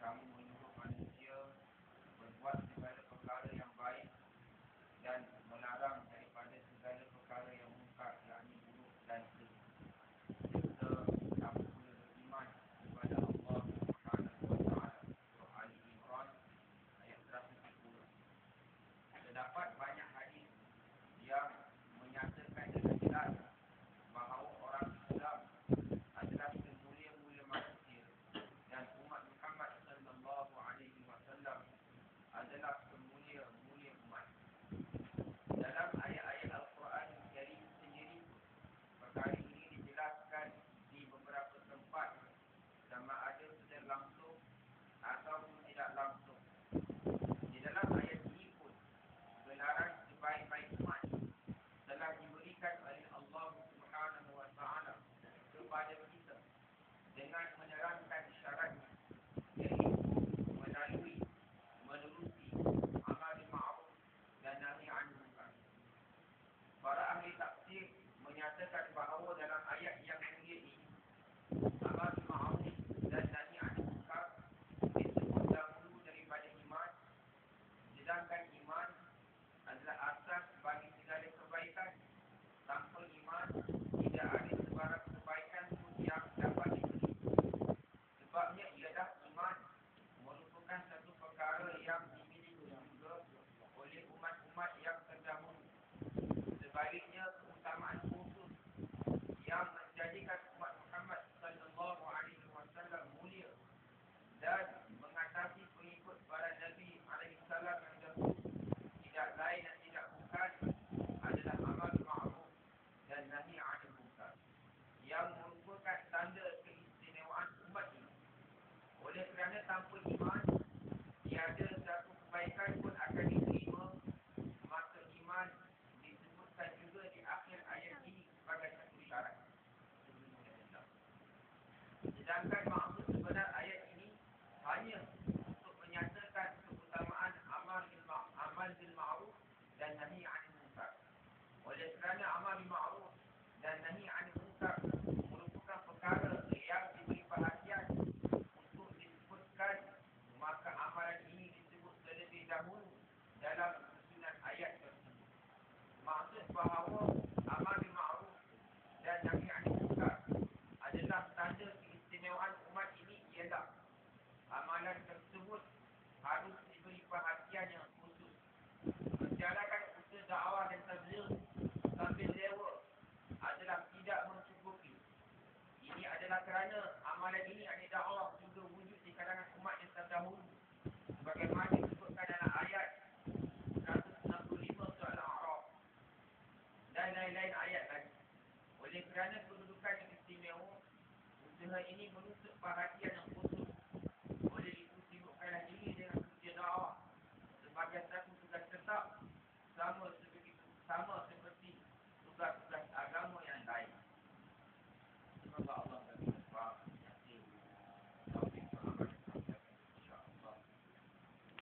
kamu menyuruh manusia berbuat segala perkara yang baik dan melarang daripada segala perkara yang mungkar, yakni buruk dan keji. Serta kamu pula beriman kepada Allah Subhanahu wa Ta'ala. Surah Ali Imran ayat 130. Terdapat banyak hadis yang menyatakan dengan jelas bahawa orang Islam adalah semulia-mulia manusia dan umat Muhammad sallallahu alaihi wasallam adalah semulia-mulia umat. Dalam ayat-ayat Al-Quran Karim sendiri, perkara ini dijelaskan di beberapa tempat sama ada secara langsung ataupun tidak langsung. Di dalam ayat ini pun gelaran sebaik-baik umat telah diberikan oleh Allah Subhanahu wa Ta'ala kepada kita dengan menerangkan syaratnya, iaitu melalui menerusi amal ma'ruf dan nahi 'anil munkar. Para ahli tafsir menyatakan bahawa dalam ayat yang mulia ini, amal ma'ruf dan nahi 'anil munkar disebut dahulu daripada iman, sedangkan iman adalah asas bagi segala kebaikan. Tanpa iman, tidak ada sebarang kebaikan pun yang dapat diberi. Sebabnya ialah iman merupakan satu perkara yang dimiliki juga oleh umat-umat yang terdahulu. Sebaliknya, keutamaan khusus yang menjadikan umat Muhammad sallallahu alaihi wasallam mulia dan mengatasi pengikut para Nabi alaihi salam yang dahulu tidak lain dan tidak bukan adalah amal ma'ruf dan nahi 'anil munkar yang merupakan tanda keistimewaan umat ini. Oleh kerana tanpa iman tiada satu kebaikan pun akan diterima, maka iman disebutkan juga di akhir ayat ini sebagai satu syarat. Sedangkan maksud sebenar ayat ini hanya untuk menyatakan keutamaan amal bil ma'ruf dan nahi 'anil munkar. Oleh kerana amal bil ma'ruf dan nahi 'anil munkar merupakan perkara yang diberi perhatian untuk disebutkan, maka amalan ini disebut terlebih dahulu dalam susunan ayat tersebut. Maksud bahawa amal bil ma'ruf dan nahi 'anil munkar adalah tanda keistimewaan umat ini ialah amalan tersebut harus diberi perhatian yang khusus. Menjalankan usaha dakwah dan tabligh sambil lewa adalah tidak mencukupi. Ini adalah kerana amalan ini adalah dakwah juga wujud di kalangan umat yang terdahulu, sebagaimana disebutkan dalam ayat 165 surah Al-A'raf dan lain-lain ayat lagi. Oleh kerana kedudukan yang istimewa, usaha ini menuntut perhatian